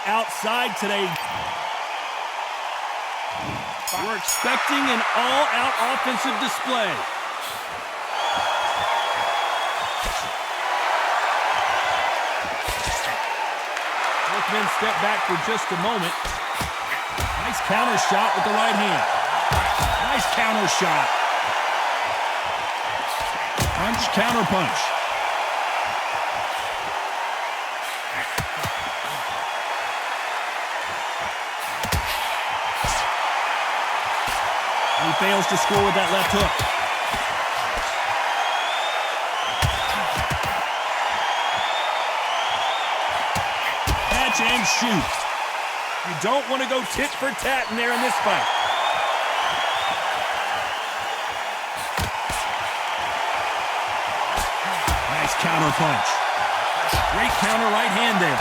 outside today. We're expecting an all-out offensive display. Both men step back for just a moment. Nice counter shot with the right hand. Nice counter shot. Punch, counter punch. He fails to score with that left hook. Catch and shoot. You don't want to go tit for tat in there in this fight. Nice counter punch. Great counter right hand there.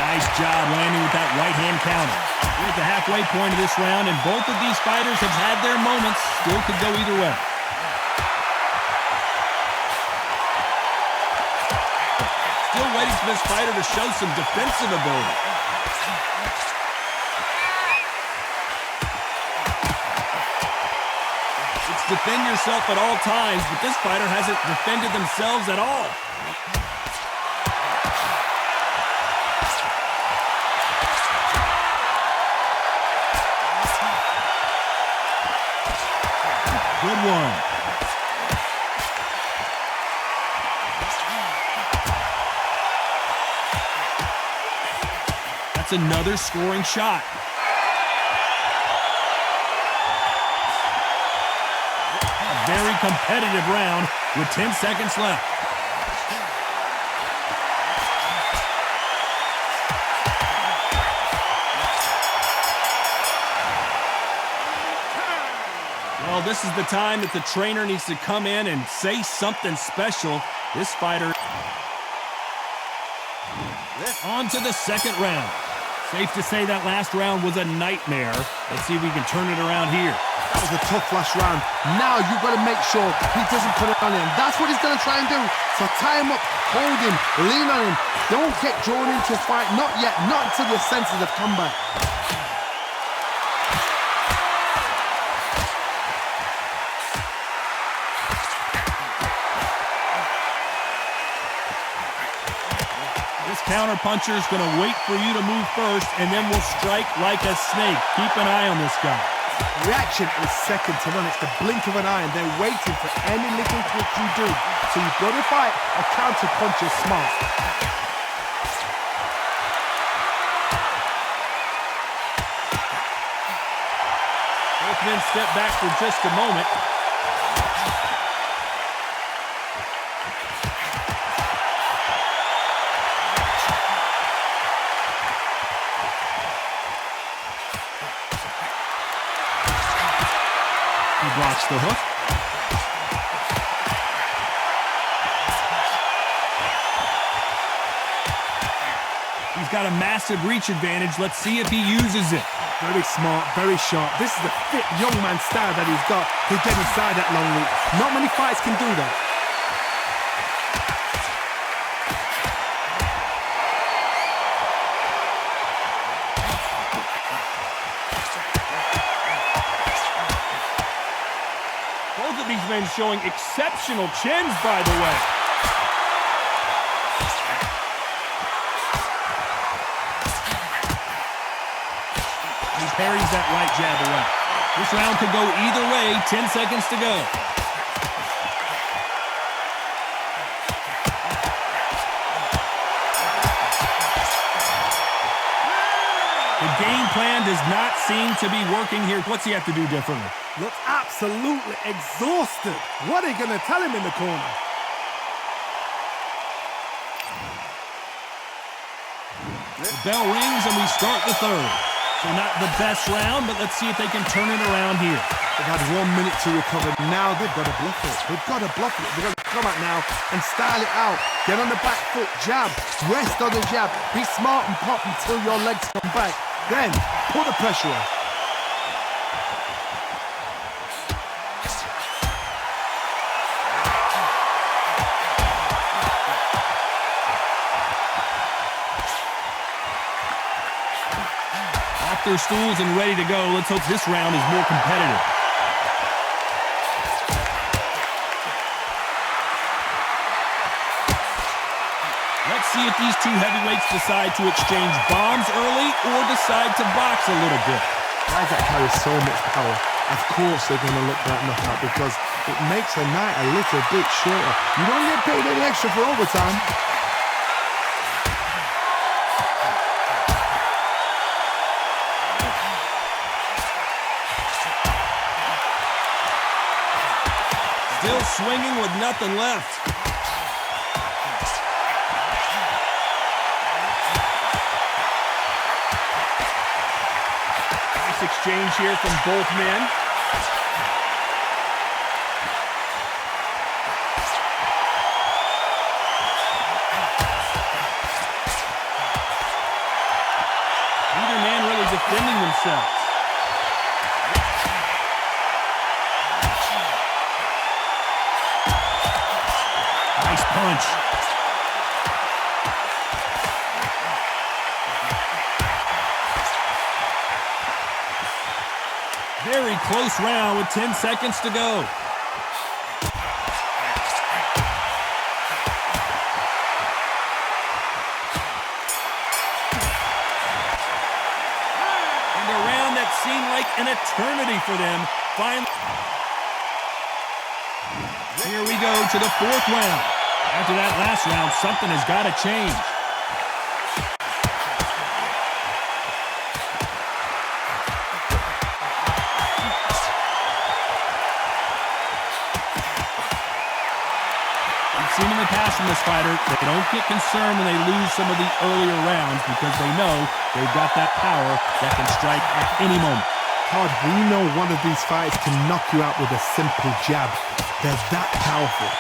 Nice job landing with that right hand counter. We're at the halfway point of this round, and both of these fighters have had their moments. Still could go either way. Still waiting for this fighter to show some defensive ability. It's defend yourself at all times, but this fighter hasn't defended themselves at all. Good one. That's another scoring shot. A very competitive round with 10 seconds left. Well, this is the time that the trainer needs to come in and say something special. This fighter on to the second round. Safe to say that last round was a nightmare. Let's see if we can turn it around here. That was a tough last round. Now you've got to make sure he doesn't put it on him. That's what he's going to try and do. So tie him up, hold him, lean on him. Don't get drawn into a fight. Not yet. Not until your senses have come back. Counter-puncher is going to wait for you to move first, and then will strike like a snake. Keep an eye on this guy. Reaction is second to none. It's the blink of an eye, and they're waiting for any little twitch you do. So you've got to fight a counter-puncher smart. Both men step back for just a moment. Blocks the hook. He's got a massive reach advantage. Let's see if he uses it. Very smart, very sharp. This is the fit young man style that he's got to get inside that long reach. Not many fights can do that. These men showing exceptional chins, by the way. He parries that right jab away. This round could go either way. 10 seconds to go. The game plan does not seem to be working here. What's he have to do differently? Looks absolutely exhausted. What are you going to tell him in the corner? The bell rings and we start the third. So not the best round, but let's see if they can turn it around here. They've had 1 minute to recover. Now they've got to bluff it. They've got to bluff it. They've got to come out now and style it out. Get on the back foot, jab, rest on the jab. Be smart and pop until your legs come back. Then put the pressure on. off their stools and ready to go. Let's hope this round is more competitive. Let's see if these two heavyweights decide to exchange bombs early or decide to box a little bit. Guys that carry so much power, of course they're going to look for that knockout because it makes a night a little bit shorter. You don't get paid any extra for overtime. Still swinging with nothing left. Nice exchange here from both men. Neither man really defending themselves. Nice punch. Very close round with 10 seconds to go. And a round that seemed like an eternity for them. Finally. Here we go to the fourth round. After that last round, something has got to change. We've seen in the past from this fighter, they don't get concerned when they lose some of the earlier rounds because they know they've got that power that can strike at any moment. Todd, we know one of these fighters can knock you out with a simple jab. They're that powerful.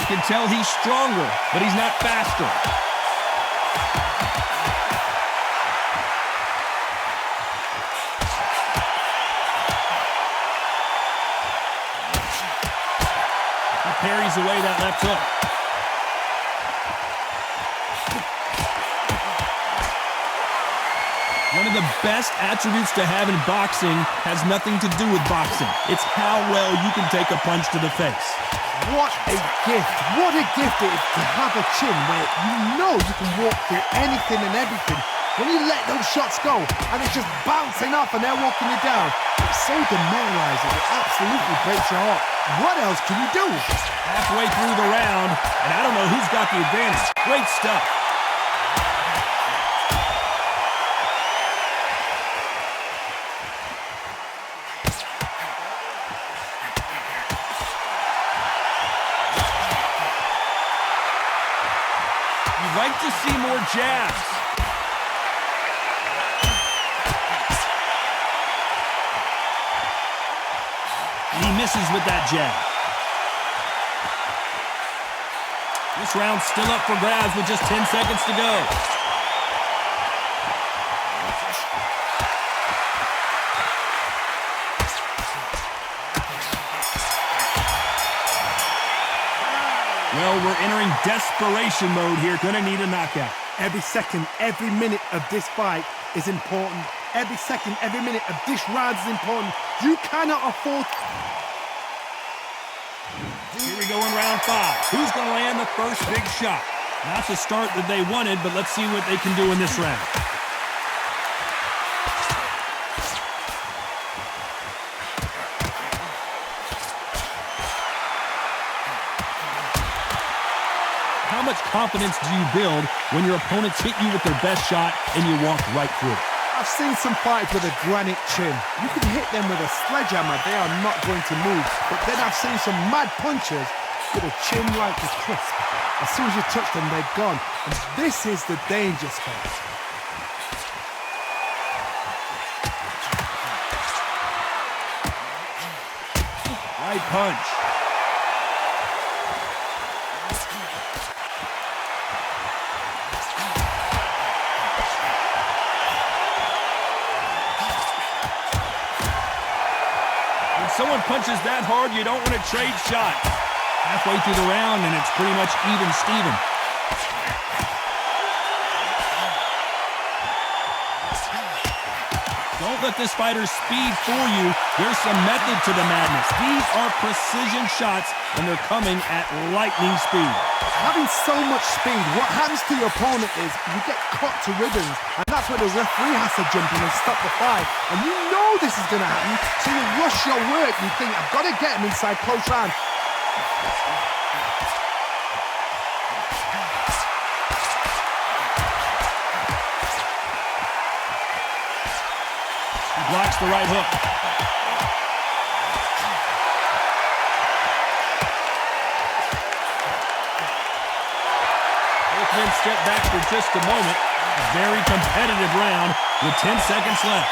You can tell he's stronger, but he's not faster. He parries away that left hook. One of the best attributes to have in boxing has nothing to do with boxing. It's how well you can take a punch to the face. What a gift. What a gift it is to have a chin where you know you can walk through anything and everything. When you let those shots go and it's just bouncing off and they're walking you down, it's so demoralizing. It absolutely breaks your heart. What else can you do? Halfway through the round, and I don't know who's got the advantage. Great stuff. You'd like to see more jabs. And he misses with that jab. This round's still up for grabs with just 10 seconds to go. Well, we're entering desperation mode here. Gonna need a knockout. Every second, every minute of this fight is important. Every second, every minute of this round is important. You cannot afford... Here we go in round 5. Who's gonna land the first big shot? Not the start that they wanted, but let's see what they can do in this round. How much confidence do you build when your opponents hit you with their best shot and you walk right through it? I've seen some fighters with a granite chin. You can hit them with a sledgehammer, they are not going to move. But then I've seen some mad punchers with a chin like a crisp. As soon as you touch them, they're gone. And this is the danger spot. Right punch. Someone punches that hard, you don't want to trade shots. Halfway through the round, and it's pretty much even Steven. Don't let this fighter's speed fool you. There's some method to the madness. These are precision shots, and they're coming at lightning speed. Having so much speed, what happens to your opponent is you get cut to ribbons, and that's where the referee has to jump in and stop the fight. And you know this is going to happen, so you rush your work. You think, I've got to get him inside close round. Blocks the right hook. Both men step back for just a moment. A very competitive round with 10 seconds left.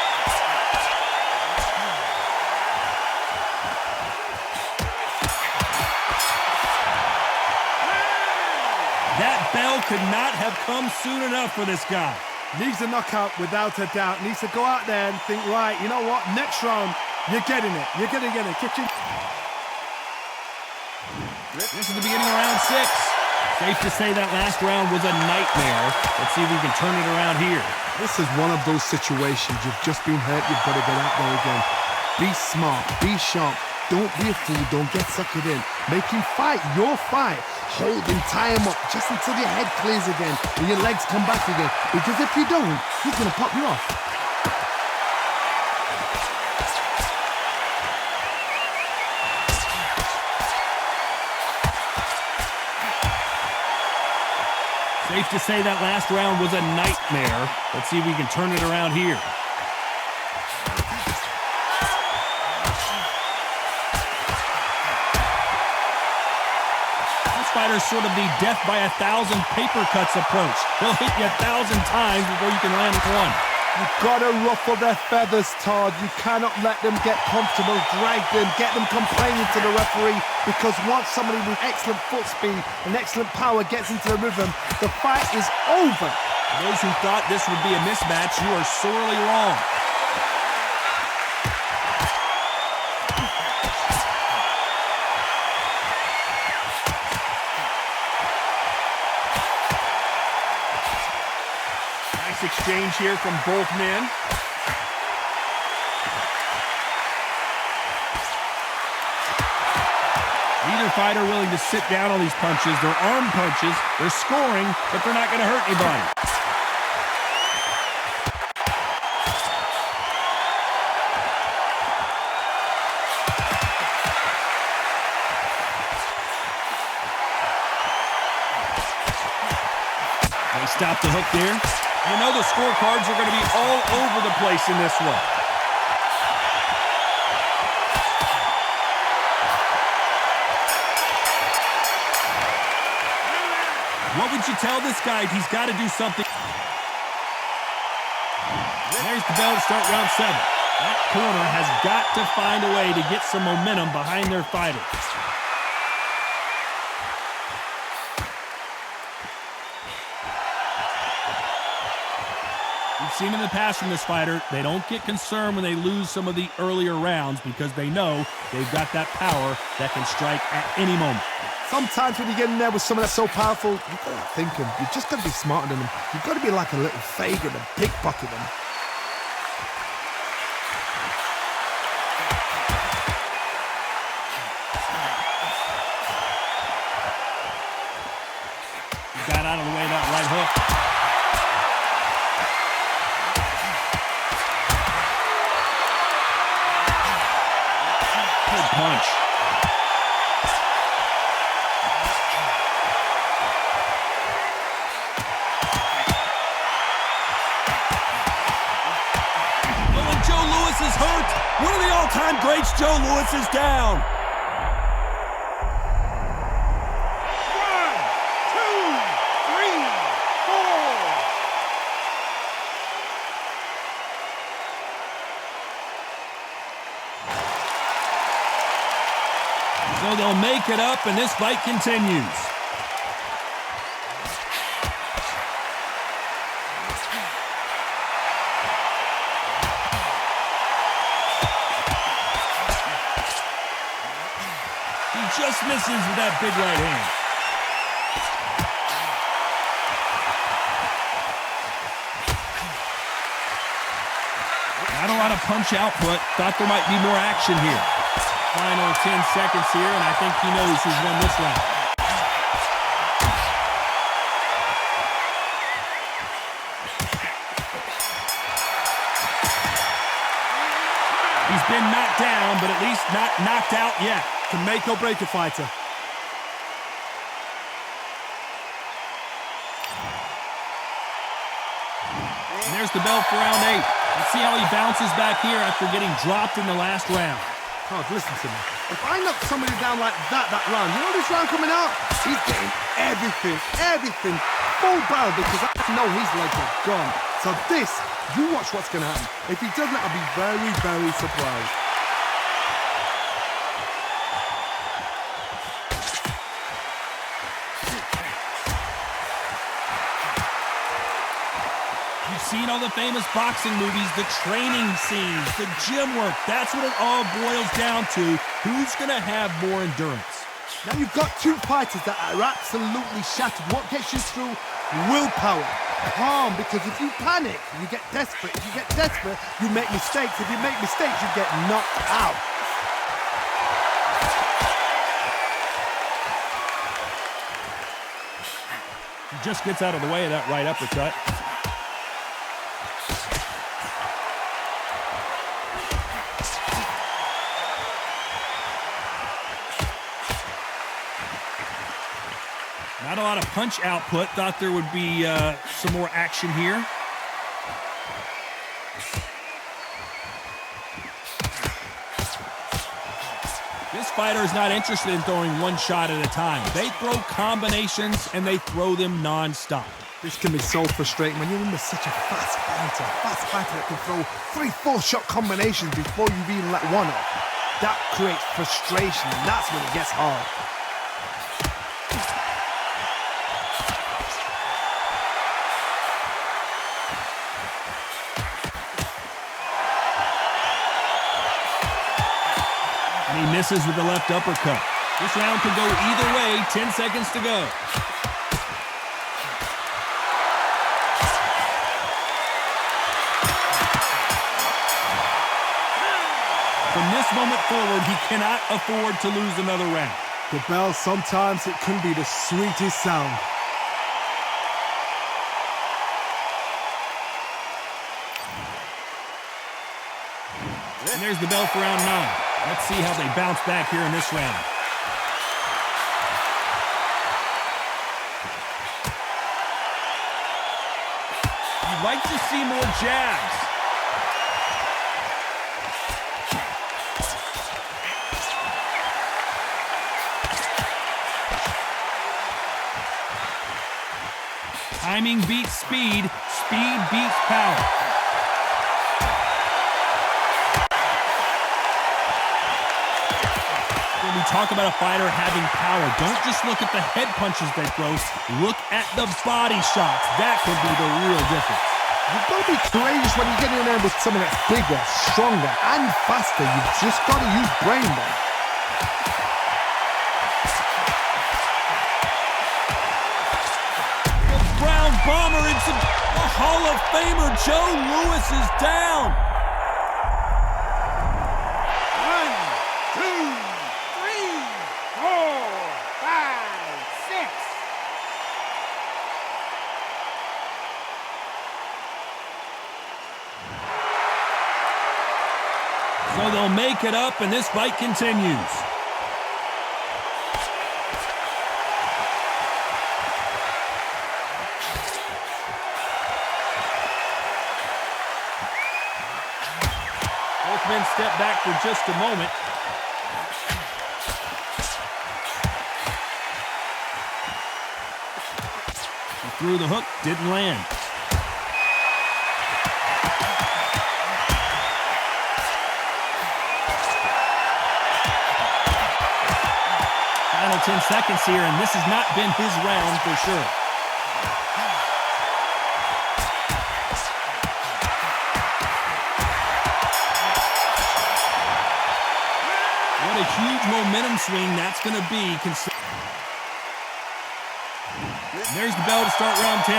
That bell could not have come soon enough for this guy. Needs a knockout without a doubt. Needs to go out there and think, right, you know what? Next round, you're getting it. You're going to get it. Kitchen. This is the beginning of round 6. Safe to say that last round was a nightmare. Let's see if we can turn it around here. This is one of those situations. You've just been hurt. You've got to get out there again. Be smart. Be sharp. Don't be a fool. Don't get suckered in. Make him fight your fight. Hold him, tie him up, just until your head clears again and your legs come back again. Because if you don't, he's going to pop you off. Safe to say that last round was a nightmare. Let's see if we can turn it around here. Fighter's sort of the death by 1,000 paper cuts approach. They'll hit you 1,000 times before you can land one. You've got to ruffle their feathers, Todd. You cannot let them get comfortable, drag them, get them complaining to the referee, because once somebody with excellent foot speed and excellent power gets into the rhythm, the fight is over. For those who thought this would be a mismatch, you are sorely wrong. Exchange here from both men. Neither fighter willing to sit down on these punches. They're arm punches. They're scoring, but they're not going to hurt anybody. They stop the hook there. You know the scorecards are going to be all over the place in this one. What would you tell this guy? He's got to do something. There's the bell to start round 7. That corner has got to find a way to get some momentum behind their fighter. We've seen in the past from this fighter, they don't get concerned when they lose some of the earlier rounds because they know they've got that power that can strike at any moment. Sometimes when you get in there with someone that's so powerful, you've got to think him. You've just got to be smarter than him. You've got to be like a little Fagin and pickpocket him. Got out of the way of that right hook. Punch. Oh, and Joe Louis is hurt. One of the all-time greats, Joe Louis, is down. 1, 2, 3, 4. So they'll make it up, and this fight continues. He just misses with that big right hand. Not a lot of punch output. Thought there might be more action here. Final 10 seconds here, and I think he knows who's won this round. He's been knocked down, but at least not knocked out yet. Can make or break a fighter. And there's the bell for round 8. Let's see how he bounces back here after getting dropped in the last round. Oh, listen to me. If I knock somebody down like that round, you know this round coming out? He's getting everything, full barrel, because I know his legs are gone. So this, you watch what's going to happen. If he doesn't, I'll be very, very surprised. Seen all the famous boxing movies, the training scenes, the gym work. That's what it all boils down to. Who's going to have more endurance? Now you've got two fighters that are absolutely shattered. What gets you through? Willpower. Calm, because if you panic, you get desperate. If you get desperate, you make mistakes. If you make mistakes, you get knocked out. He just gets out of the way of that right uppercut. Not a lot of punch output. Thought there would be some more action here. This fighter is not interested in throwing one shot at a time. They throw combinations, and they throw them non-stop. This can be so frustrating when you're in with such a fast fighter that can throw 3-4 shot combinations before you've even let one off. That creates frustration, and that's when it gets hard. And he misses with the left uppercut. This round could go either way. 10 seconds to go. From this moment forward, he cannot afford to lose another round. The bell, sometimes it can be the sweetest sound. And there's the bell for round 9. Let's see how they bounce back here in this round. You'd like to see more jabs. Timing beats speed. Speed beats power. When we talk about a fighter having power, don't just look at the head punches they throw. Look at the body shots. That could be the real difference. You've got to be courageous when you get in there with someone that's bigger, stronger, and faster. You've just got to use brain there. The Brown Bomber into the Hall of Famer. Joe Louis is down. 1, 2, 3, 4, 5, 6. So they'll make it up, and this fight continues. Both men step back for just a moment. He threw the hook, didn't land. Final 10 seconds here, and this has not been his round for sure. What a huge momentum swing that's going to be. There's the bell to start round 10.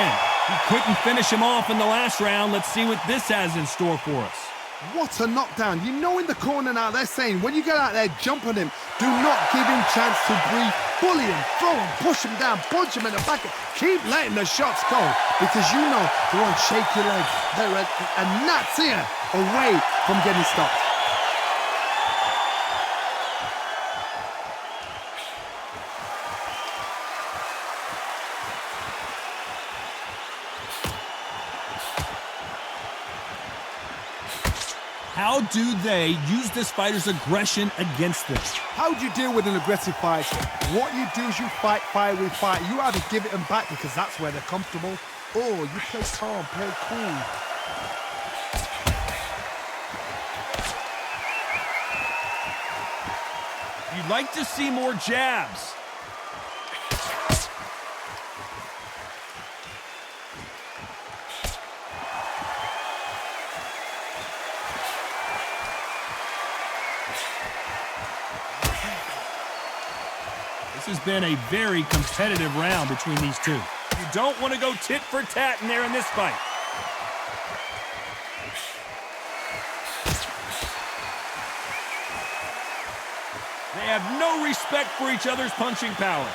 He couldn't finish him off in the last round. Let's see what this has in store for us. What a knockdown. You know in the corner now they're saying when you get out there, jump on him. Do not give him chance to breathe. Bully him, throw him, push him down, punch him in the back. Keep letting the shots go because you know they're on shaky legs. They're a gnat's ear away from getting stopped. How do they use this fighter's aggression against them? How do you deal with an aggressive fighter? What you do is you fight fire with fire. You either give it them back because that's where they're comfortable, or you play calm, play cool. You'd like to see more jabs. This has been a very competitive round between these two. You don't want to go tit for tat in there in this fight. They have no respect for each other's punching power.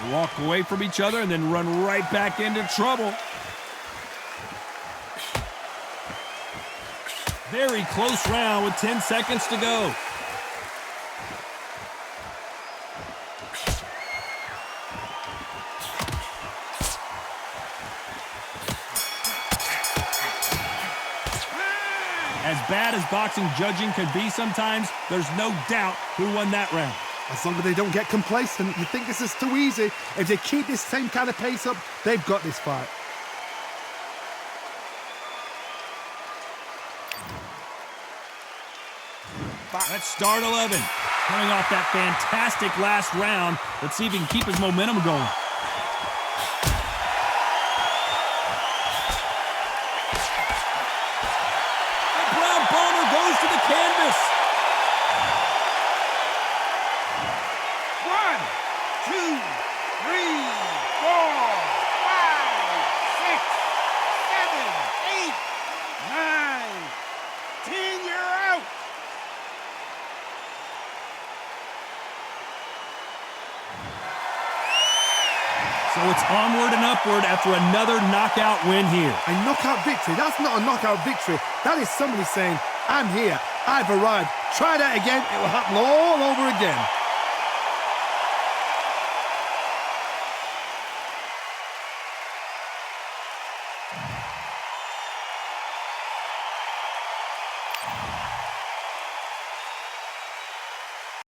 They walk away from each other and then run right back into trouble. Very close round with 10 seconds to go. As bad as boxing judging can be sometimes, there's no doubt who won that round. As long as they don't get complacent, you think this is too easy. If they keep this same kind of pace up, they've got this fight. Let's start 11. Coming off that fantastic last round, let's see if he can keep his momentum going. Goes to the canvas. 1, 2, 3, 4, 5, 6, 7, 8, 9, 10. You're out. So it's onward and upward after another knockout win here. A knockout victory? That's not a knockout victory. That is somebody saying, I'm here, I've arrived. Try that again, it will happen all over again.